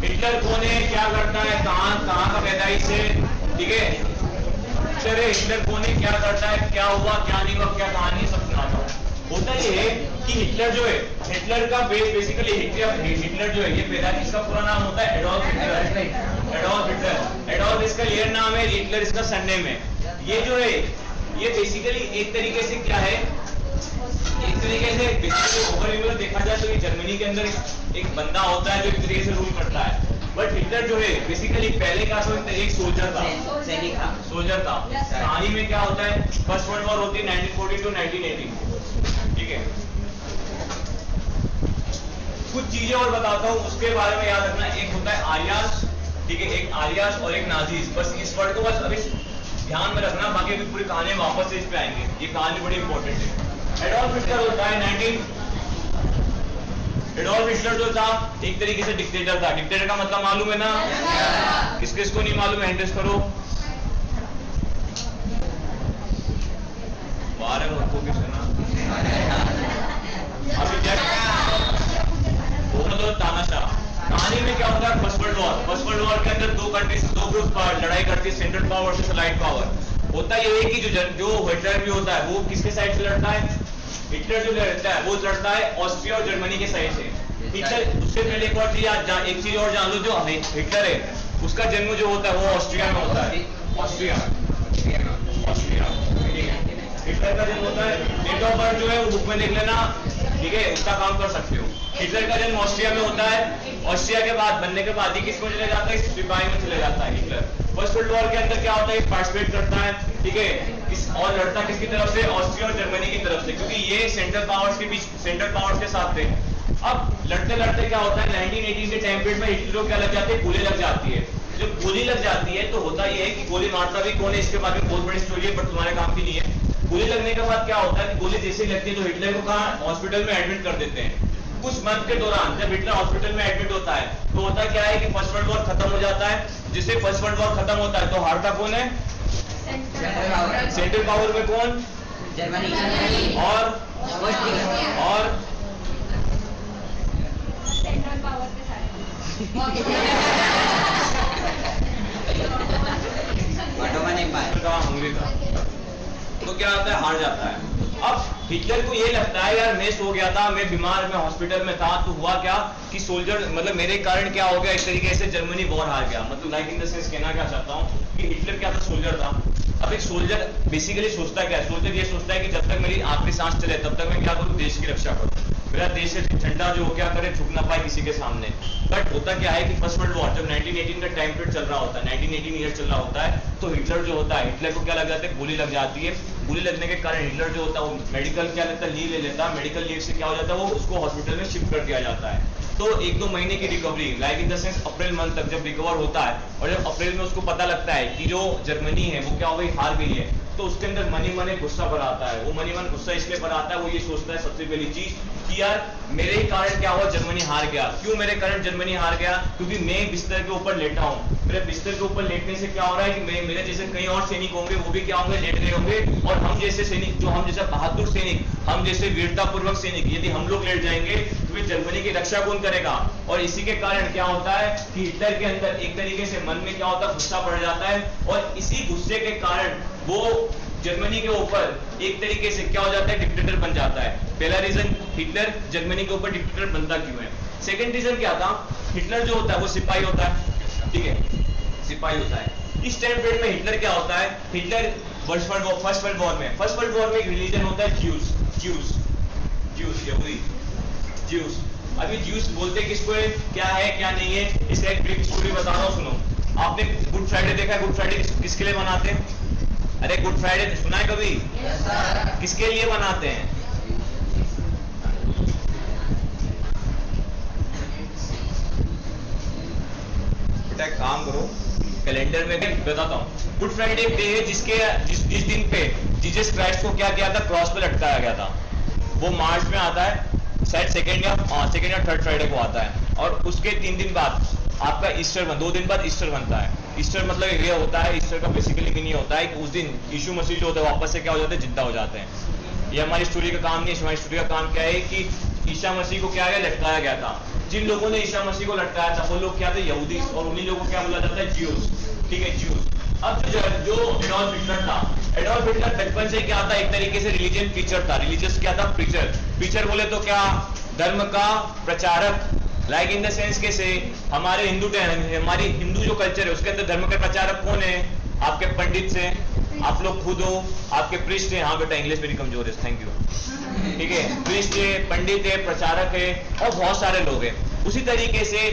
Hitler कौन है, क्या करता है, कहाँ का पैदाइश है, ठीक है। हिटलर कौन है, क्या करता है, क्या हुआ क्या नहीं हुआ, क्या कहानी, सब सुनाता हूँ। होता ये है कि हिटलर जो है, हिटलर का बेसिकली हिटलर जो है, ये पैदाइश, इसका पूरा नाम होता है Adolf Hitler. Adolf Hitler, Adolf इसका रियल नाम है, हिटलर इसका सरनेम है। ये जो है, ये बेसिकली एक तरीके से क्या है, एक तरीके से ओवरव्यू देखा जाए तो ये जर्मनी के अंदर एक बंदा होता है जो एक तरीके से रूल करता है। बट हिटलर जो है बेसिकली पहले का तो एक सोल्जर था, सोल्जर था। कहानी में क्या होता है, फर्स्ट वर्ल्ड वॉर होती है 1940 टू 1918, ठीक है। कुछ चीजें और बताता हूँ, उसके बारे में याद रखना। एक होता है आर्यास, ठीक है, एक आर्यास और एक नाजीज। बस इस वर्ड को बस अभी ध्यान में रखना, बाकी अभी पूरी कहानी वापस से इस पे आएंगे। ये कहानी बड़ी इंपॉर्टेंट है। एडोल्फ हिटलर होता है एडोल्फ हिटलर जो था एक तरीके से डिक्टेटर था। डिक्टेटर का मतलब मालूम है ना, किस किस को नहीं मालूम है, हैंड करो। बारह लोगों के सुना अभी क्या तानाशाह। कहानी में क्या होता है, first world war, first world war के अंदर दो कंट्रीज, दो ग्रुप लड़ाई करती है, सेंट्रल पावर से लाइट पावर। होता ये है कि जो हिटलर भी होता है वो किसके साइड से लड़ता है, हिटलर जो लड़ता है वो लड़ता है ऑस्ट्रिया और जर्मनी के साइड से। हिटलर, उससे पहले एक और चीज और जान लो, जो हिटलर है उसका जन्म जो होता है वो ऑस्ट्रिया में होता है, ऑस्ट्रिया, ऑस्ट्रिया, ठीक है। हिटलर का जन्म होता है, डेट ऑफ बर्थ जो है वो बुक में देख लेना, ठीक है, उसका काम कर सकते हो। हिटलर का जन्म ऑस्ट्रिया में होता है। ऑस्ट्रिया के बाद बनने के बाद ही किसमें चले जाता है, सिपाही में चले जाता है हिटलर। फर्स्ट वर्ल्ड वॉर के अंदर क्या होता है, पार्टिसिपेट करता है, ठीक है, और लड़ता किसकी तरफ से, ऑस्ट्रिया और जर्मनी की तरफ से, क्योंकि ये सेंट्रल पावर्स के बीच, सेंट्रल पावर्स के साथ थे। अब लड़ते लड़ते क्या होता है, 1918 के टाइम पीरियड में हिटलर को क्या लग जाती है, गोली लग जाती है। जब गोली लग जाती है तो होता यह है कि गोली मारता भी कौन है, इसके बारे में बहुत बड़ी स्टोरी है, बट तुम्हारे काम की नहीं है। गोली लगने के बाद क्या होता है कि गोली जैसे लगती है तो हिटलर को कहाँ, हॉस्पिटल में एडमिट कर देते हैं। कुछ मंथ के दौरान जब हिटलर हॉस्पिटल में एडमिट होता है तो होता क्या है कि फर्स्ट वर्ल्ड वॉर खत्म हो जाता है। जिससे फर्स्ट वर्ल्ड वॉर खत्म होता है तो हारता कौन है, सेंट्रल पावर में कौन, जर्मनी और सेंट्रल पावर के साथ तो क्या होता है, हार जाता है। अब हिटलर को ये लगता है यार मैं सो गया था, मैं बीमार, मैं हॉस्पिटल में था, तो हुआ क्या कि सोल्जर, मतलब मेरे कारण क्या हो गया, एक तरीके से जर्मनी वॉर हार गया। मतलब लाइक इन द सेंस कहना क्या चाहता हूँ कि हिटलर क्या था, सोल्जर था। अब एक सोल्जर बेसिकली सोचता क्या है, सोल्जर ये सोचता है कि जब तक मेरी आखिरी सांस चले तब तक मैं क्या करूँ, देश की रक्षा करूँ, मेरा देश से झंडा जो क्या करे, झुक ना पाए किसी के सामने। बट होता क्या है कि फर्स्ट वर्ल्ड वॉर जब 1918 का टाइम पीरियड चल रहा होता है, 1918 ईयर चल रहा होता है, तो हिटलर जो होता है, हिटलर को क्या लग जाता है, गोली लग जाती है। गोली लगने के कारण हिटलर जो होता है वो मेडिकल क्या लेता है, लीव ले लेता है। मेडिकल लीव से क्या हो जाता है, वो उसको हॉस्पिटल में शिफ्ट कर दिया जाता है। तो 1-2 महीने की recovery, like in the sense April month तक जब रिकवर होता है, और जब अप्रैल में उसको पता लगता है कि जो जर्मनी है वो क्या हो गई, हार गई है, तो उसके अंदर मन गुस्सा भर आता है। वो मन गुस्सा इसलिए भर आता है, वो ये सोचता है सबसे पहली चीज कि यार मेरे ही कारण क्या हुआ, जर्मनी हार गया। क्यों मेरे कारण जर्मनी हार गया, क्योंकि मैं बिस्तर के ऊपर लेटा हूँ। मेरे बिस्तर के ऊपर लेटने से क्या हो रहा है कि मेरे जैसे कई और सैनिक होंगे, वो भी क्या होंगे, लेट गए होंगे, और हम जैसे सैनिक, जो हम जैसे बहादुर सैनिक, हम जैसे वीरतापूर्वक सैनिक, यदि हम लोग लेट जाएंगे तो फिर जर्मनी की रक्षा कौन करेगा। और इसी के कारण क्या होता है कि हिटलर के अंदर एक तरीके से मन में क्या होता है, गुस्सा बढ़ जाता है, और इसी गुस्से के कारण वो जर्मनी के ऊपर एक तरीके से क्या हो जाता है, डिक्टेटर बन जाता है। पहला रीजन, हिटलर जर्मनी के ऊपर डिक्टेटर बनता क्यों है। सेकंड रीजन क्या था, हिटलर जो होता है वो सिपाही होता है, ठीक है, सिपाही होता है। इस टाइम पीरियड में हिटलर क्या होता है, हिटलर फर्स्ट वर्ल्ड वॉर में एक रिलीजन होता है ज्यूस, यहूदी, ज्यूस। अभी ज्यूस बोलते किसको है, क्या है क्या नहीं है, इसका एक ब्रीफ स्टोरी बता रहा हूँ, सुनो। आपने गुड फ्राइडे देखा है, गुड फ्राइडे किसके लिए मनाते हैं, अरे गुड फ्राइडे सुना है कभी, किसके लिए मनाते हैं, बेटा काम करो, कैलेंडर में भी बताता हूँ। गुड फ्राइडे एक डे है जिस दिन पे जीसस क्राइस्ट को क्या किया था, क्रॉस पे लटकाया गया था। वो मार्च में आता है, शायद सेकेंड या थर्ड फ्राइडे को आता है, और उसके 3 दिन बाद आपका ईस्टर 2 दिन बाद ईस्टर बनता है। ईस्टर मतलब ये होता है, ईस्टर का बेसिकली मीनिंग होता है कि उस दिन यीशु मसीह जो होता है वापस से क्या हो जाते हैं, जिंदा हो जाते हैं। ये हमारी स्टोरी का काम नहीं है। हमारी स्टोरी का काम क्या है कि ईसा मसीह को क्या है, लटकाया गया था। जिन लोगों ने ईसा मसीह को लटकाया था वो लोग क्या थे? यहूदी, और उन्हीं लोगों को क्या बोला जाता है? ज्यूज। ठीक है, ज्यूज। अब जो एडोल्फ हिटलर था, एडोल्फ हिटलर बचपन से क्या था? एक तरीके से रिलीजियन टीचर था। रिलीजियस क्या था? प्रीचर। प्रीचर बोले तो क्या? धर्म का प्रचारक। लाइक इन द सेंस के से हमारे हमारी हिंदू जो कल्चर है उसके अंदर धर्म के प्रचारक कौन है? आपके पंडित से, आप लोग खुद हो, आपके प्रीस्ट है। हाँ बेटा, इंग्लिश मेरी कमजोर है, थैंक यू। ठीक है, प्रीस्ट है, पंडित है, प्रचारक है, और बहुत सारे लोग हैं। उसी तरीके से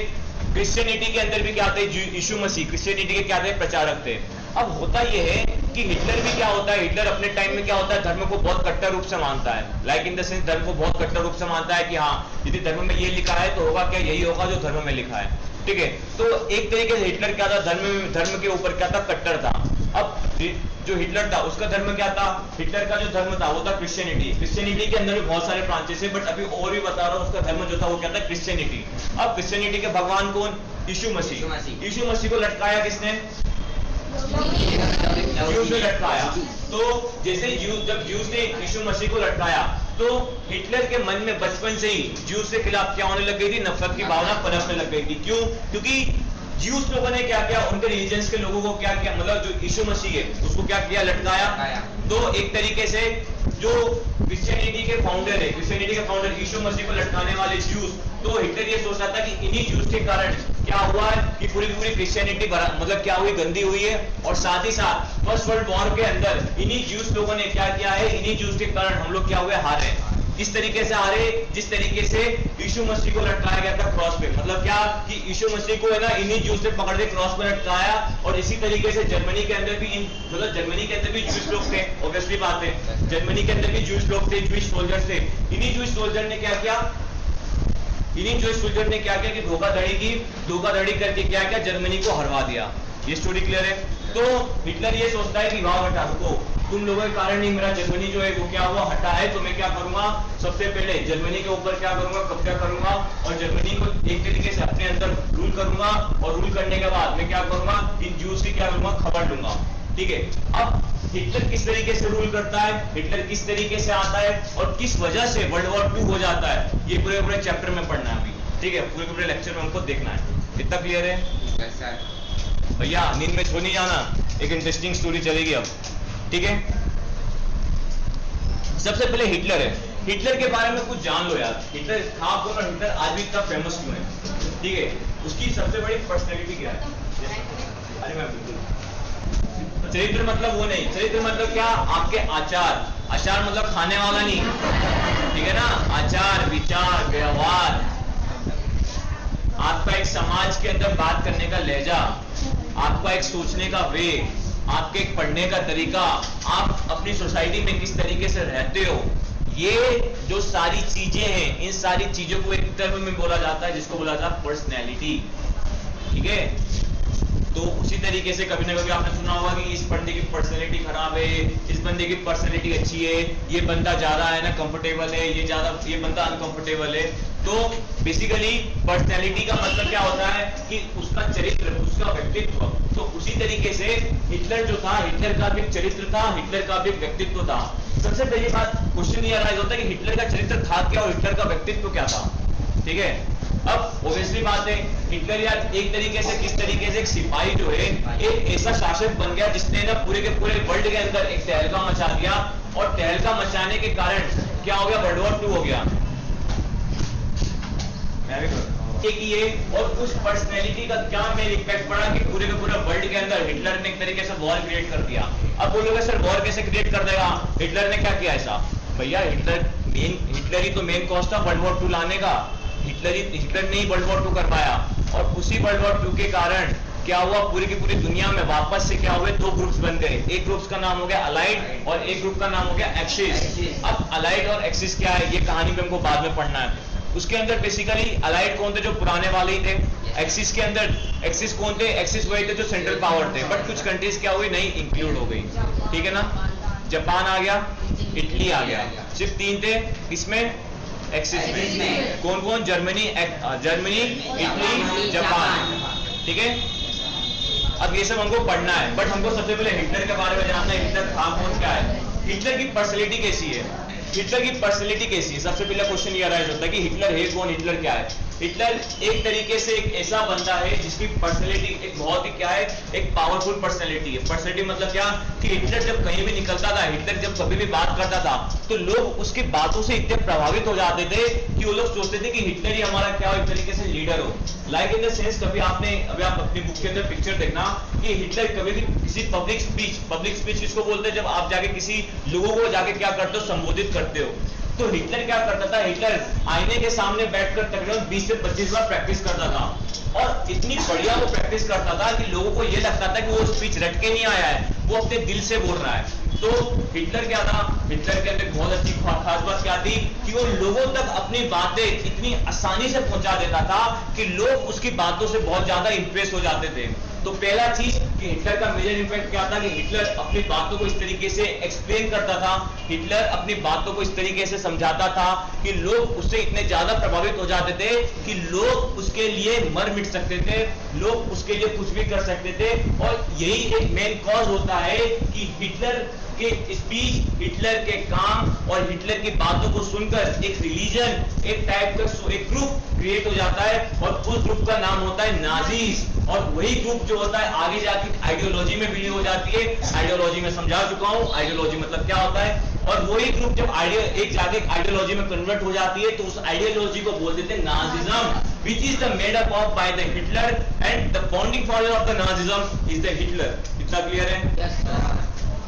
क्रिश्चियनिटी के अंदर भी क्या थे? यीशु मसीह क्रिश्चियनिटी के क्या थे? प्रचारक थे। अब होता यह है कि हिटलर भी क्या होता है? हिटलर अपने टाइम में क्या होता है? धर्म को बहुत कट्टर रूप से मानता है। लाइक इन द सेंस धर्म को बहुत कट्टर रूप से मानता है कि हाँ, यदि धर्म में ये लिखा है तो होगा क्या? यही होगा जो धर्म में लिखा है। ठीक है, तो एक तरीके से हिटलर क्या था? धर्म के ऊपर क्या था? कट्टर था। अब जो हिटलर था उसका धर्म क्या था? हिटलर का जो धर्म था वो था क्रिश्चियनिटी। क्रिश्चियनिटी के अंदर भी बहुत सारे ब्रांचेस है, बट अभी और भी बता रहा हूँ, उसका धर्म जो था वो क्या था? क्रिश्चियनिटी। अब क्रिश्चियनिटी के भगवान कौन? यीशु मसीह। यीशु मसीह को लटकाया किसने? ज्यूज ने लटकाया। तो जैसे जब ज्यूज ने यीशु मसीह को लटकाया तो हिटलर के मन में बचपन से ही ज्यूज के खिलाफ क्या होने लग गई थी? नफरत की भावना पनपने लग गई थी। क्यों? क्योंकि ज्यूस लोगों ने क्या किया? उनके रिलीजन्स के लोगों को क्या किया? मतलब जो यीशु मसीह है उसको क्या किया? लटकाया। तो एक तरीके से जो क्रिश्चियनिटी के फाउंडर है, क्रिश्चियनिटी के फाउंडर यीशु मसीह को लटकाने वाले ज्यूस, तो हिटलर ये सोच रहा था कि इन्हीं ज्यूस के कारण क्या हुआ है कि पूरी पूरी क्रिश्चियनिटी मतलब क्या हुई? गंदी हुई है। और साथ ही साथ फर्स्ट वर्ल्ड वॉर के अंदर इन्हीं ज्यूस लोगों ने क्या किया है? इन्हीं ज्यूस के कारण हम लोग क्या हुए? हारे। इस तरीके से हारे जिस तरीके से यीशु मसीह को लटकाया गया था क्रॉस पे। मतलब क्या कि यीशु मसीह को है ना इन्हीं ज्यूस से पकड़ के क्रॉस पे लटकाया। और इसी तरीके से जर्मनी के अंदर भी मतलब जर्मनी के अंदर भी ज्यूस लोग थे, ऑब्वियसली बात है, जर्मनी के अंदर भी ज्यूस लोग थे, ज्यूस सोल्जर्स थे। इन्हीं ज्यूस सोल्जर ने क्या किया? इन्हीं ज्यूस सोल्जर ने क्या किया कि धोखाधड़ी करके क्या किया? जर्मनी को हरवा दिया। ये स्टोरी क्लियर है? तो हिटलर ये सोचता है कि वाह बेटा रुको, तुम लोगों के कारण ही मेरा जर्मनी जो है वो क्या हुआ? हटा है। तो मैं क्या करूंगा? सबसे पहले जर्मनी के ऊपर क्या करूंगा? कब्जा करूंगा और जर्मनी को एक तरीके से अपने अंदर रूल करूंगा। और रूल करने के बाद मैं क्या करूंगा? इन ज्यूस की क्या करूंगा? खबर लूंगा। ठीक है, अब हिटलर किस तरीके से रूल करता है, हिटलर किस तरीके से आता है और किस वजह से वर्ल्ड वॉर 2 हो जाता है, ये पूरे चैप्टर में पढ़ना है अभी। ठीक है, पूरे लेक्चर में हमको देखना है। इतना क्लियर है भैया? नींद में छो नहीं जाना, एक इंटरेस्टिंग स्टोरी चलेगी अब। ठीक है, सबसे पहले हिटलर है। हिटलर के बारे में कुछ जान लो यार। हिटलर था कौन और हिटलर आज भी इतना फेमस क्यों है? ठीक है, उसकी सबसे बड़ी पर्सनैलिटी क्या है? अरे मैं बिल्कुल, चरित्र मतलब वो नहीं, चरित्र मतलब क्या? आपके आचार। आचार मतलब खाने वाला नहीं, ठीक है ना? आचार, विचार, व्यवहार, आपका एक समाज के अंदर बात करने का लहजा, आपका एक सोचने का वे, आपके एक पढ़ने का तरीका, आप अपनी सोसाइटी में किस तरीके से रहते हो, ये जो सारी चीजें हैं, इन सारी चीजों को एक टर्म में बोला जाता है जिसको बोला जाता है पर्सनैलिटी। ठीक है, तो उसी तरीके से कभी ना कभी आपने सुना होगा कि इस बंदे की पर्सनैलिटी खराब है, इस बंदे की पर्सनैलिटी अच्छी है, ये बंदा ज्यादा है ना कंफर्टेबल है, ये बंदा अनकंफर्टेबल है। तो बेसिकली पर्सनैलिटी का मतलब क्या होता है कि उसका चरित्र, उसका व्यक्तित्व। तो उसी तरीके से हिटलर जो था, हिटलर का भी एक चरित्र था, हिटलर का भी एक व्यक्तित्व था। सबसे पहली बात क्वेश्चन ये अराइज होता है कि हिटलर का चरित्र था क्या और हिटलर का व्यक्तित्व क्या था। ठीक है, अब ऑब्वियसली बात है हिटलर यार एक तरीके से किस तरीके से एक सिपाही जो है एक ऐसा शासक बन गया जिसने ना पूरे के पूरे वर्ल्ड के अंदर एक तहलका मचा दिया। और तहलका मचाने के कारण क्या हो गया? वर्ल्ड वॉर 2 हो गया। एक ये और उस पर्सनैलिटी का क्या मेन इम्पैक्ट पड़ा कि पूरे के पूरे वर्ल्ड के अंदर हिटलर ने एक तरीके से वॉर क्रिएट कर दिया। अब बोलोगे सर वॉर कैसे क्रिएट कर देगा? हिटलर ने क्या किया ऐसा? भैया हिटलर ही तो मेन कॉज था वर्ल्ड वॉर 2 लाने का। हिटलर ने ही वर्ल्ड वॉर 2 करवाया। और उसी वर्ल्ड वॉर 2 के कारण क्या हुआ? पूरी की पूरी दुनिया में वापस से क्या हुए? 2 ग्रुप्स बन गए। एक ग्रुप का नाम हो गया अलाइड और एक ग्रुप का नाम हो गया एक्सिस। अब अलाइड और एक्सिस क्या है ये कहानी पे हमको बाद में पढ़ना है। उसके अंदर बेसिकली अलाइड कौन थे? जो पुराने वाले ही थे। एक्सिस के अंदर एक्सिस कौन थे? एक्सिस वही थे जो सेंट्रल पावर थे। बट कुछ कंट्रीज क्या हुई? नहीं इंक्लूड हो गई। ठीक है ना? जापान आ गया, इटली आ गया, सिर्फ 3 थे। इसमें एक्सिस में कौन कौन? Germany, Italy, Japan. ठीक है, अब ये सब हमको पढ़ना है। बट हमको सबसे पहले हिटलर के बारे में जानना है। हिटलर था कौन, क्या है, हिटलर की पर्सनैलिटी कैसी है, हिटलर की पर्सनैलिटी कैसी है। सबसे पहला क्वेश्चन ये अराइज होता है कि हिटलर है कौन, हिटलर क्या है। हिटलर एक तरीके से एक ऐसा बंदा है जिसकी पर्सनैलिटी एक बहुत ही क्या है, एक पावरफुल पर्सनैलिटी है। पर्सनैलिटी मतलब क्या कि हिटलर जब कहीं भी निकलता था, हिटलर जब कभी भी बात करता था तो लोग उसकी बातों से इतने प्रभावित हो जाते थे कि वो लोग सोचते थे कि हिटलर ही हमारा क्या हो, एक तरीके से लीडर हो। लाइक इन द सेंस, कभी आप अपनी बुक के अंदर पिक्चर देखना कि हिटलर कभी भी किसी पब्लिक स्पीच किसको बोलते हैं, जब आप जाके किसी लोगों को जाके क्या करते हो, संबोधित करते हो। तो हिटलर क्या करता था, हिटलर आईने के सामने बैठकर तकरीबन 20 से 25 बार प्रैक्टिस करता था, और इतनी बढ़िया वो प्रैक्टिस करता था कि लोगों को ये लगता था कि वो स्पीच रट के नहीं आया है, वो अपने दिल से बोल रहा है। तो हिटलर क्या था, हिटलर के अंदर बहुत अच्छी खास बात क्या थी कि वो लोगों तक अपनी बातें इतनी आसानी से पहुंचा देता था कि लोग उसकी बातों से बहुत ज्यादा इंप्रेस हो जाते थे। तो पहला चीज कि हिटलर का मेजर इम्पैक्ट क्या था कि हिटलर अपनी बातों को इस तरीके से एक्सप्लेन करता था, हिटलर अपनी बातों को इस तरीके से समझाता था कि लोग उससे इतने ज्यादा प्रभावित हो जाते थे कि लोग उसके लिए मर मिट सकते थे, लोग उसके लिए कुछ भी कर सकते थे। और यही एक मेन कॉज होता है कि हिटलर के स्पीच, हिटलर के काम और हिटलर की बातों को सुनकर एक रिलीजन, एक टाइप का एक ग्रुप क्रिएट हो जाता है, और उस ग्रुप का नाम होता है नाजीज। और वही ग्रुप जो होता है आगे जाके आइडियोलॉजी में विलीन हो जाती है। आइडियोलॉजी में समझा चुका हूं, आइडियोलॉजी मतलब क्या होता है। और वही ग्रुप जब एक जाके आइडियोलॉजी में कन्वर्ट हो जाती है तो उस आइडियोलॉजी को बोल देते हैं Nazism, which is the made up of by the Hitler, and the founding father of the Nazism is the Hitler। इतना क्लियर है? Yes, sir।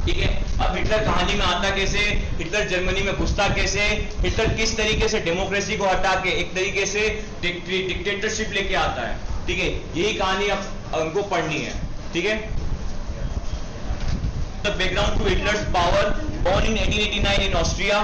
ठीक है। अब हिटलर कहानी में आता कैसे, हिटलर जर्मनी में घुसता कैसे, हिटलर किस तरीके से डेमोक्रेसी को हटा के एक तरीके से डिक्टेटरशिप लेके आता है, ठीक है, यही कहानी अब उनको पढ़नी है। ठीक है। The background to Hitler's power, born in 1889 in Austria।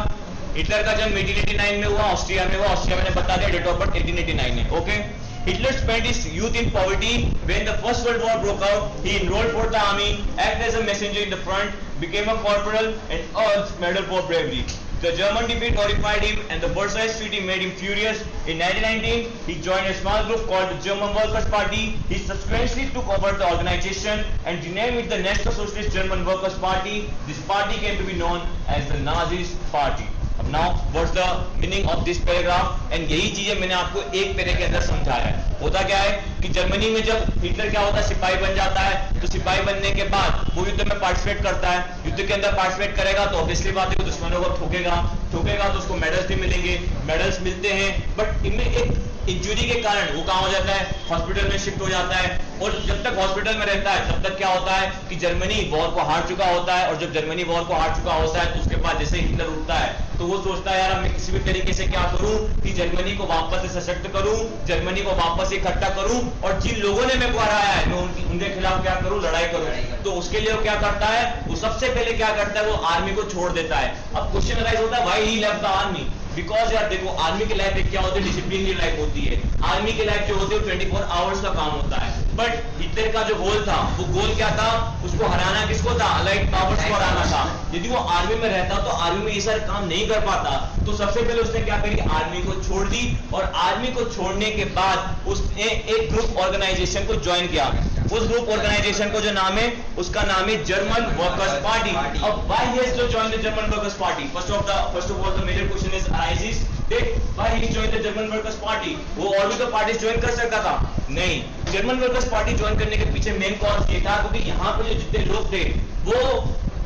Hitler का जन्म 1889 में हुआ, ऑस्ट्रिया में हुआ। ऑस्ट्रिया मैंने बता दिया, डेट ऑफ बर्थ 1889 है। Okay. Hitler spent his youth in poverty. When the First World War broke out, he enrolled for the army, acted as a messenger in the front, became a corporal, and earned medal for bravery. The German defeat horrified him, and the Versailles Treaty made him furious. In 1919, he joined a small group called the German Workers' Party. He subsequently took over the organization and renamed it the National Socialist German Workers' Party. This party came to be known as the Nazis Party. अब now what's the meaning of this paragraph, and यही चीजें मैंने आपको एक पैरे के अंदर समझाया है। होता क्या है कि जर्मनी में जब हिटलर क्या होता है, सिपाही बन जाता है, तो सिपाही बनने के बाद वो युद्ध में पार्टिसिपेट करता है। युद्ध के अंदर पार्टिसिपेट करेगा तो ऑब्वियसली बात है, दुश्मनों को ठोकेगा तो उसको मेडल्स भी मिलेंगे, मेडल्स मिलते हैं, बट इनमें एक इंजरी के कारण वो कहाँ हो जाता है, हॉस्पिटल में शिफ्ट हो जाता है। और जब तक हॉस्पिटल में रहता है तब तक क्या होता है कि जर्मनी वॉर को हार चुका होता है, और जब जर्मनी वॉर को हार चुका होता है तो उसके बाद जैसे हिटलर उठता है तो वो सोचता है यार मैं किसी भी तरीके से क्या करूं कि जर्मनी को वापस से सशक्त करूं, जर्मनी को वापस से इकट्ठा करूं, और जिन लोगों ने मेरे को हराया है मैं उनके खिलाफ क्या करूं, लड़ाई करूं। तो उसके लिए वो क्या करता है, वो सबसे पहले क्या करता है, वो आर्मी को छोड़ देता है। अब क्वेश्चन अराइज होता है why he left the army, because यार देखो आर्मी की लाइफ एक क्या होती है, डिसिप्लिन की लाइफ होती है। आर्मी की लाइफ जो होती है 24 आवर्स का काम होता है, बट हिटलर का जो गोल था वो गोल क्या था, उसको हराना किसको था, अलाइड पावर्स को हराना था। यदि वो आर्मी में रहता तो आर्मी में ये सारे काम नहीं कर पाता, तो सबसे पहले उसने क्या करी, आर्मी को छोड़ दी, और आर्मी को छोड़ने के बाद उसने एक ग्रुप ऑर्गेनाइजेशन को ज्वाइन किया। उस ग्रुप ऑर्गेनाइजेशन को जो नाम है उसका नाम है जर्मन वर्कर्स पार्टी। अब why he has to join the German workers party, first of all the major question is arises that why he join the German workers party. वो और भी तो पार्टीज ज्वाइन कर सकता था, नहीं, जर्मन वर्कर्स पार्टी ज्वाइन करने के पीछे मेन कॉज ये था क्योंकि यहाँ पे जो जितने लोग थे वो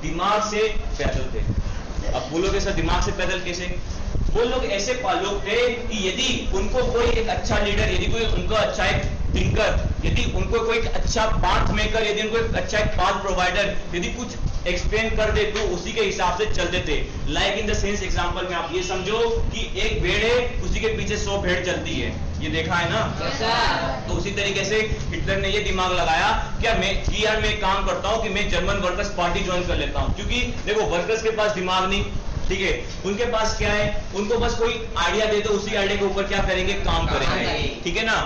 दिमाग से पैदल थे। अब बोलोगे सर दिमाग से पैदल कैसे, वो लोग ऐसे लोग थे कि यदि उनको कोई एक अच्छा लीडर, यदि कोई उनको अच्छा एक थिंकर, यदि उनको कोई अच्छा पाथ मेकर, यदि उनको एक अच्छा एक पाथ प्रोवाइडर यदि कुछ एक्सप्लेन कर दे तो उसी के हिसाब से चलते थे। Like in the sense example में आप ये समझो कि एक भेड़ है, उसी के पीछे 100 भेड़ चलती है, ये देखा है ना। तो उसी तरीके से हिटलर ने ये दिमाग लगाया क्या मैं काम करता हूं कि मैं जर्मन वर्कर्स पार्टी ज्वाइन कर लेता हूं, क्योंकि देखो वर्कर्स के पास दिमाग नहीं, ठीक है, उनके पास क्या है, उनको बस कोई आइडिया दे दो, उसी आइडिया के ऊपर क्या करेंगे, काम करेंगे, ठीक है ना।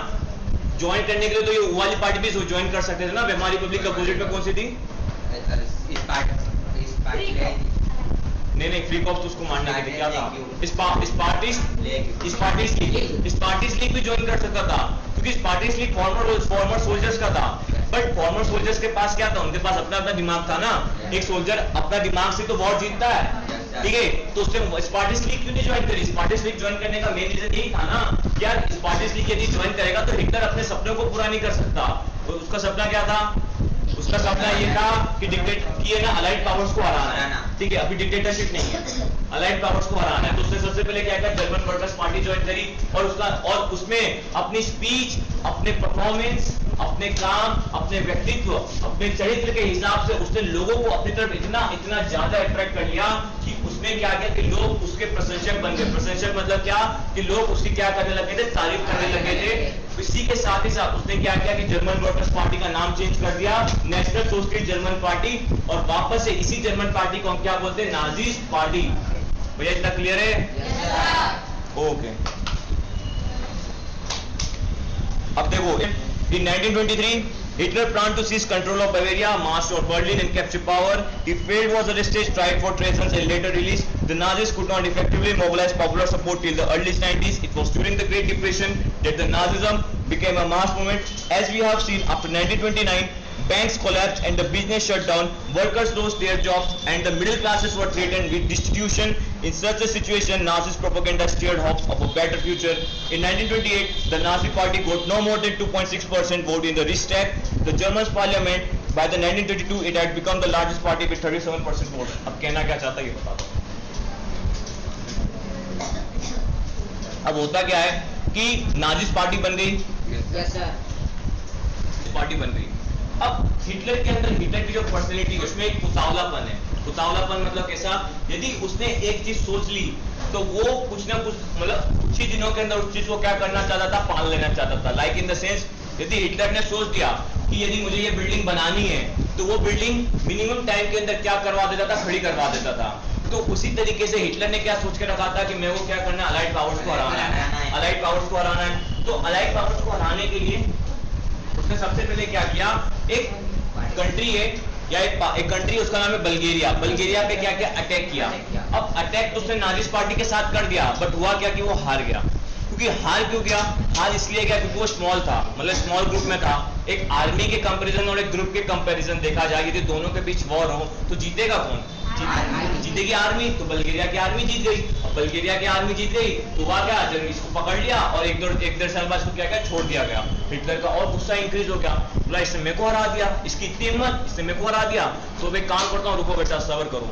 ज्वाइन करने के लिए तो ये वाली पार्टी भी ज्वाइन कर सकते थे ना। वेमार रिपब्लिक अपोजिट में कौन सी थी, नहीं फ्री कॉप्स तो उसको मारने के लिए क्या था, स्पार्टिस लीग भी ज्वाइन कर सकता था, क्योंकि स्पार्टिस लीग फॉर्मर सोल्जर्स का था। बट फॉर्मर सोल्जर्स के पास क्या था, उनके पास अपना अपना दिमाग था ना। एक सोल्जर अपना दिमाग से तो वॉर जीतता है, ठीक है, तो उसने स्पार्टिस लीग क्यों नहीं ज्वाइन करी? स्पार्टिस लीग ज्वाइन करने का मेन रीजन यही था ना कि यार स्पार्टिस लीग यदि ज्वाइन करेगा तो हिटलर अपने सपनों को पूरा नहीं कर सकता। तो उसका सपना क्या था? उसका सपना ये था कि अलाइड पावर्स को हराना है। ठीक है, अभी डिक्टेटरशिप नहीं है, अलाइड पावर्स को हराना है। तो उसने सबसे पहले क्या किया? जर्मन वर्कर्स पार्टी ज्वाइन करी और उसमें अपनी स्पीच, अपने परफॉर्मेंस, अपने काम, अपने व्यक्तित्व, अपने चरित्र के हिसाब से उसने लोगों को अपनी तरफ इतना ज्यादा अट्रैक्ट कर लिया कि उसने क्या किया कि लोग उसके प्रशंसक बन गए। प्रशंसक मतलब क्या? कि लोग उसकी क्या करने लगे थे? तारीफ करने लगे थे। इसी के साथ ही साथ उसने क्या किया कि जर्मन वर्कर्स पार्टी का नाम चेंज कर दिया नेशनल सोशलिस्ट जर्मन पार्टी, और वापस से इसी जर्मन पार्टी को हम क्या बोलते हैं? नाजिस्ट पार्टी। भैया इतना क्लियर है? ओके, अब देखो in 1923 Hitler planned to seize control of Bavaria, marched toward Berlin and capture power. He failed, was arrested, tried for treason and later released. The Nazis could not effectively mobilize popular support till the early 90s. It was during the Great Depression that the Nazism became a mass movement. As we have seen, after 1929, banks collapsed and the business shut down, workers lost their jobs and the middle classes were threatened with destitution. In such a situation, Nazist propaganda stirred hopes of a better future. In 1928, the Nazi party got no more than 2.6% vote in the Reichstag, the German parliament. By the 1932, it had become the largest party with 37% vote. अब कहना क्या चाहता है ये बता दो। अब होता क्या है कि नाजिस्ट पार्टी बन गई, पार्टी बन गई। अब हिटलर के अंदर, हिटलर की जो पर्सनैलिटी है उसमें एक उतावलापन है। उतावलापन मतलब कैसा? यदि उसने एक चीज सोच ली तो वो कुछ ना कुछ मतलब कुछ ही दिनों के अंदर उस चीज को क्या करना चाहता था? पाल लेना चाहता था। लाइक इन द सेंस, यदि हिटलर ने सोच दिया कि यदि मुझे ये बिल्डिंग बनानी है तो वो बिल्डिंग मिनिमम टाइम के अंदर क्या करवा देता था? खड़ी करवा देता था। तो उसी तरीके से हिटलर ने क्या सोच के रखा था कि मैं वो क्या करना है? अलाइड पावर्स को हराना है, अलाइड पावर्स को हराना है। तो अलाइड पावर्स को हराने के लिए उसने सबसे पहले क्या किया? एक कंट्री है या एक कंट्री, उसका नाम है बल्गेरिया। बल्गेरिया पे क्या किया? अटैक किया। अब अटैक तो उसने नाजिस्ट पार्टी के साथ कर दिया, बट हुआ क्या कि वो हार गया। क्योंकि हार क्यों गया? हार इसलिए गया क्योंकि वो स्मॉल था, मतलब स्मॉल ग्रुप में था। एक आर्मी के कंपैरिजन और एक ग्रुप के कंपैरिजन देखा जाए, यदि दोनों के बीच वॉर हो तो जीतेगा कौन? जीतेगी आर्मी। तो बल्गेरिया की आर्मी जीत गई। अब बल्गेरिया की आर्मी जीत गई तो वहां क्या? जब इसको पकड़ लिया और एक डेढ़ साल बाद इसको क्या क्या छोड़ दिया गया। हिटलर का और गुस्सा इंक्रीज हो गया, बोला इसने मेरे को हरा दिया, इसकी इतनी हिम्मत, इसने मेरे को हरा दिया, तो मैं काम करता हूँ, रुको बेटा सबर करो।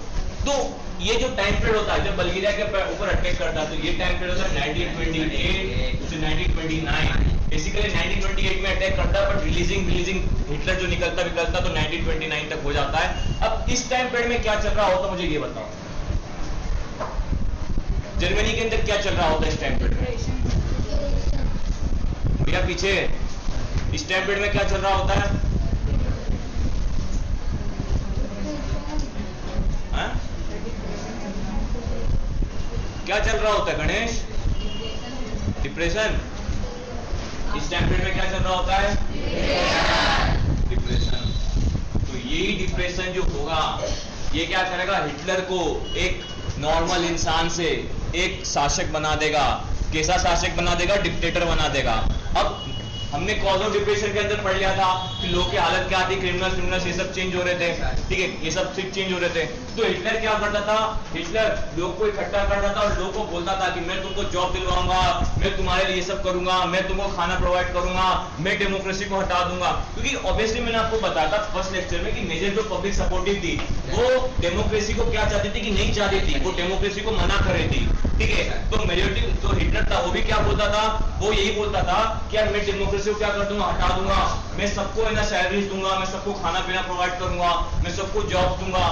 तो ये जो टाइम पीरियड होता है जब बल्गेरिया के ऊपर अटैक करता है, तो ये टाइम पीरियड होता है 1928 से 1929। बेसिकली 1928 में अटैक करता है, बट रिलीजिंग हिटलर जो निकलता तो 1929 तक हो जाता है। अब इस टाइम पीरियड में क्या चल रहा होता मुझे ये बताओ, जर्मनी के अंदर क्या चल रहा होता है इस टाइम पीरियड में? भैया पीछे, इस टाइम पीरियड में क्या चल रहा होता है? क्या चल रहा होता है गणेश? डिप्रेशन। इस टाइम पीरियड में क्या चल रहा होता है? डिप्रेशन। तो यही डिप्रेशन जो होगा ये क्या करेगा? हिटलर को एक नॉर्मल इंसान से एक शासक बना देगा। कैसा शासक बना देगा? डिक्टेटर बना देगा। अब हमने कॉज ऑफ डिप्रेशन के अंदर पढ़ लिया था कि लोग की हालत क्या थी, क्रिमिनल्स ये सब चेंज हो रहे थे, ठीक है, ये सब चेंज हो रहे थे। तो हिटलर क्या करता था? हिटलर लोग को इकट्ठा करता था और लोगों को बोलता था कि मैं तुमको जॉब दिलवाऊंगा, मैं तुम्हारे लिए ये सब करूंगा, मैं तुमको खाना प्रोवाइड करूंगा, मैं डेमोक्रेसी को हटा दूंगा। क्योंकि ऑब्वियसली मैंने आपको बताया था फर्स्ट लेक्चर में कि मेजर जो पब्लिक सपोर्टिव थी वो डेमोक्रेसी को क्या चाहती थी कि नहीं चाहती थी, वो डेमोक्रेसी को मना कर रही थी, ठीक है। तो मेजोरिटी जो हिटलर था वो भी क्या बोलता था? वो यही बोलता था कि यार मैं डेमोक्रेसी को क्या कर दूंगा? हटा दूंगा, मैं सबको है ना सैलरीज दूंगा, मैं सबको खाना पीना प्रोवाइड करूंगा, मैं सबको जॉब दूंगा,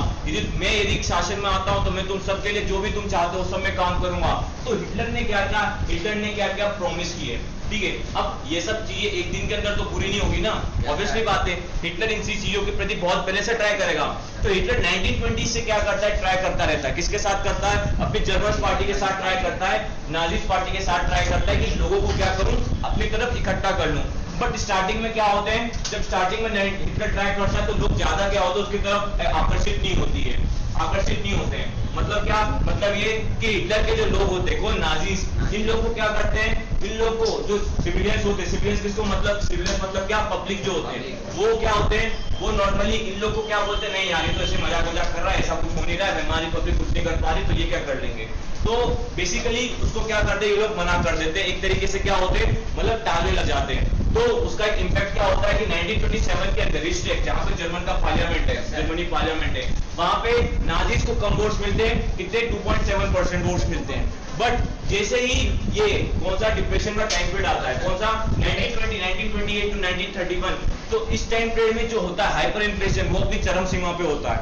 यदि शासन में आता हूं तो मैं तुम सबके लिए जो भी तुम चाहते हो सब मैं काम करूंगा। तो हिटलर ने क्या किया? हिटलर ने क्या किया? प्रॉमिस किए, ठीक है। अब ये सब चीजें एक दिन के अंदर तो पूरी नहीं होगी ना, ऑब्वियसली बात है। हिटलर इन चीजों के प्रति बहुत पहले से ट्राई करेगा। तो हिटलर 1920 से क्या करता है? ट्राई करता रहता है। किसके साथ करता है? अपनी जर्मन पार्टी के साथ ट्राई करता है, नाजिस्ट पार्टी के साथ ट्राई करता है कि लोगों को क्या करूं? अपनी तरफ इकट्ठा कर लूं। बट स्टार्टिंग में क्या होते हैं? जब स्टार्टिंग में हिटलर ट्राई करता है तो लोग ज्यादा क्या होते हैं उसकी तरफ आकर्षित नहीं होते हैं। मतलब क्या, मतलब ये कि हिटलर के जो लोग होते हैं, कौन, नाजीज, इन लोगों को क्या करते हैं, इन लोगों को जो सिविलियंस होते हैं, सिविलियंस किसको मतलब, सिविलियंस मतलब क्या, पब्लिक जो होते हैं, वो क्या होते हैं, वो नॉर्मली इन लोग को क्या बोलते हैं, नहीं यार ये तो ऐसे मजाक मजाक कर रहा है, ऐसा कुछ हो नहीं रहा है, हमारी पब्लिक कुछ नहीं कर पा रही, तो ये क्या कर लेंगे। तो बेसिकली उसको क्या करते हैं, ये लोग मना कर देते हैं, एक तरीके से क्या होते हैं, मतलब टालने लग जाते हैं। तो उसका एक इम्पैक्ट क्या होता है कि 1927 के अंदर रिस्ट्रिक्ट, जहां पे जर्मन का पार्लियामेंट है, जर्मनी पार्लियामेंट है, वहां पे नाजीज को कम वोट्स मिलते हैं, कितने 2.7% वोट्स मिलते हैं। बट जैसे ही ये कौन सा डिप्रेशन का टाइम पीरियड आता है, कौन सा 1928 टू 1931, तो इस टाइम पीरियड में जो होता है हाइपर इन्फ्लेशन, वो अपनी चरम सीमा पे होता है,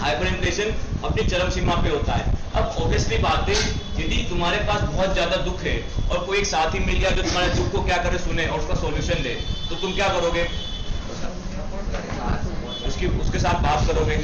हाइपर इन्फ्लेशन अपनी चरम सीमा पे होता है। अब ऑब्वियसली बात है, यदि तुम्हारे पास बहुत ज्यादा दुख है और कोई एक साथी मिल गया जो तुम्हारे दुख को क्या करे, सुने और उसका सॉल्यूशन दे, तो तुम क्या करोगे, उसके साथ बात करोगे,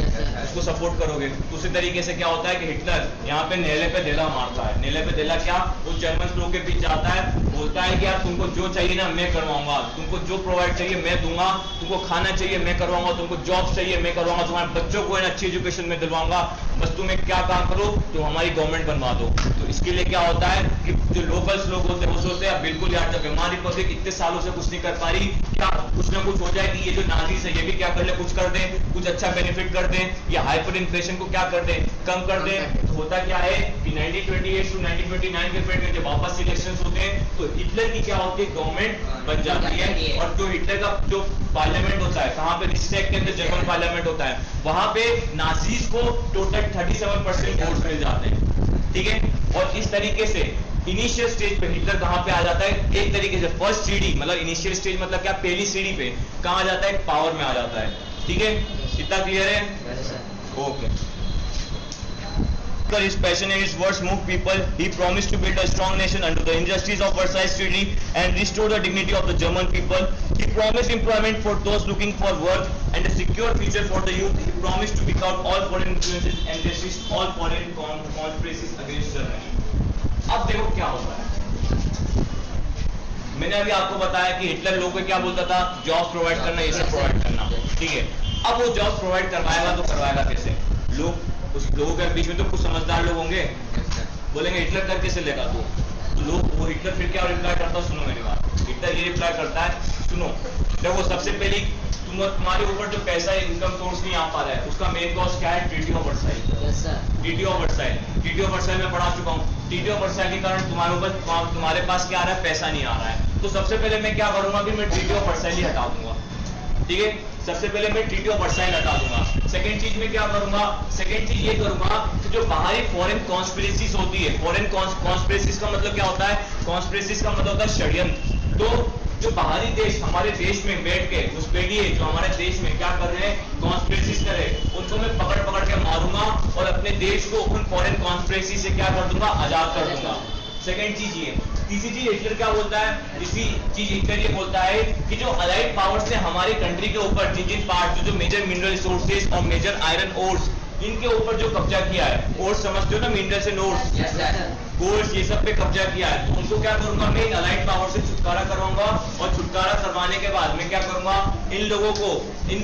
उसको सपोर्ट करोगे। तो उसी तरीके से क्या होता है कि हिटलर यहाँ पे नेले पे देला मारता है, नेले पे देला क्या, वो जर्मन लोग के बीच जाता है, बोलता है कि यार तुमको जो चाहिए ना मैं करवाऊंगा, तुमको जो प्रोवाइड चाहिए मैं दूंगा, तुमको खाना चाहिए मैं करवाऊंगा, तुमको जॉब चाहिए मैं करवाऊंगा, तुम्हारे बच्चों को अच्छी एजुकेशन में दिलवाऊंगा, बस तुम्हें क्या काम करो, तुम हमारी गवर्नमेंट बनवा दो। तो इसके लिए क्या होता है कि जो लोकल्स लोग होते हैं वो सोचते हैं बिल्कुल यार, जब हमारी पब्लिक इतने सालों से कुछ नहीं कर पा रही, क्या कुछ ना कुछ हो जाए कि ये जो नाजीज है ये भी क्या कर ले, कुछ कर दे, कुछ अच्छा बेनिफिट कर दें, या हाइपर इन्फ्लेशन को क्या कर दें, कम कर दें। तो होता क्या है कि 1928 टू 1929 के पीरियड में जब वापस इलेक्शंस होते हैं तो हिटलर की क्या होती है, गवर्नमेंट बन जाती है। और जो हिटलर का जो पार्लियामेंट होता है, कहां पे, रिस्टेक के अंदर जर्मन पार्लियामेंट होता है, वहां पे नाजीज को टोटल 37% वोट्स मिल जाते हैं, ठीक है। और इस तरीके से इनिशियल स्टेज पे हिटलर कहां पे आ जाता है, एक तरीके से फर्स्ट सीढ़ी, मतलब इनिशियल स्टेज मतलब क्या, पहली सीढ़ी पे कहां आ जाता है, पावर में आ जाता है, ठीक है। इतना क्लियर है, okay. His passion and his words moved people. He promised to build a strong nation under the injustice of Versailles Treaty and restore the dignity of the German people. He promised employment for those looking for work and a secure future for the youth. He promised to kick out all foreign influences and resist all foreign conspiracies against Germany. अब देखो क्या होता है, मैंने अभी आपको बताया कि हिटलर लोगों को क्या बोलता था, जॉब प्रोवाइड करना, ये सब प्रोवाइड करना, ठीक है। अब वो जॉब प्रोवाइड करवाएगा तो करवाएगा कैसे, लोग, उस लोगों के बीच में तो कुछ समझदार लोग होंगे, बोलेंगे हिटलर कर कैसे लेगा तू, तो लोग, वो हिटलर फिर क्या रिप्लाई करता है, सुनो मेरी बात, हिटलर ये रिप्लाई करता है, सुनो देखो, सबसे पहले तुम्हारे ऊपर जो पैसा इनकम सोर्स नहीं आ पा रहा है, उसका मेन कॉज क्या है, treaty of Versailles, treaty of Versailles, treaty of Versailles में पढ़ा चुका हूँ। ट्रीटी ऑफ वर्साइल के कारण तुम्हारे ऊपर, तुम्हारे पास क्या आ रहा है, पैसा नहीं आ रहा है, तो सबसे पहले मैं क्या करूंगा कि मैं ट्रीटी ऑफ वर्साइल ही हटा दूंगा, ठीक है। सबसे पहले मैं ट्रीटी ऑफ वर्साइल हटा दूंगा। सेकंड चीज में क्या करूंगा, सेकंड चीज ये करूंगा कि जो बाहरी फॉरेन कॉन्स्पिरेसीज होती है, फॉरेन कॉन्स्पिरेसीज का मतलब क्या होता है, कॉन्स्पिरेसीज का मतलब होता है षड्यंत्र। तो जो बाहरी देश हमारे देश में बैठ के घुसपैठिए जो हमारे देश में क्या कर रहे हैं, कॉन्स्पिरेसीज कर रहे हैं, उनको मैं पकड़ पकड़ के मारूंगा और अपने देश को उन फॉरेन कॉन्स्पिरेसी से क्या कर दूंगा, आजाद कर दूंगा। सेकंड चीज ये। तीसरी चीज हिटलर क्या बोलता है, तीसरी चीज हिटलर ये बोलता है कि जो अलाइड पावर्स ने हमारी कंट्री के ऊपर जिन जिन पार्ट, जो मेजर मिनरल रिसोर्सेज और मेजर आयरन ओर्स, इनके ऊपर जो कब्जा किया है, ओर्स समझते हो ना, मिनरल्स एंड ओर्स, गोल्ड, ये सब पे कब्जा किया है, तो उनको क्या करूंगा मैं, अलाइड पावर से छुटकारा करवाऊंगा। और छुटकारा करवाने के बाद मैं क्या करूंगा, इन लोगों को, इन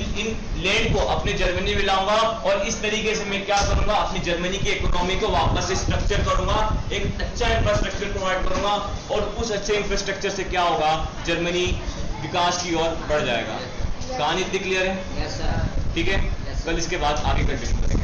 लैंड को अपने जर्मनी में लाऊंगा और इस तरीके से मैं क्या करूंगा, अपनी जर्मनी की इकोनॉमी को वापस से स्ट्रक्चर करूंगा, एक अच्छा इंफ्रास्ट्रक्चर प्रोवाइड करूंगा और उस अच्छे इंफ्रास्ट्रक्चर से क्या होगा, जर्मनी विकास की ओर बढ़ जाएगा। कहानी इतनी क्लियर है? ठीक है, कल इसके बाद आगे कंटिन्यू करेंगे।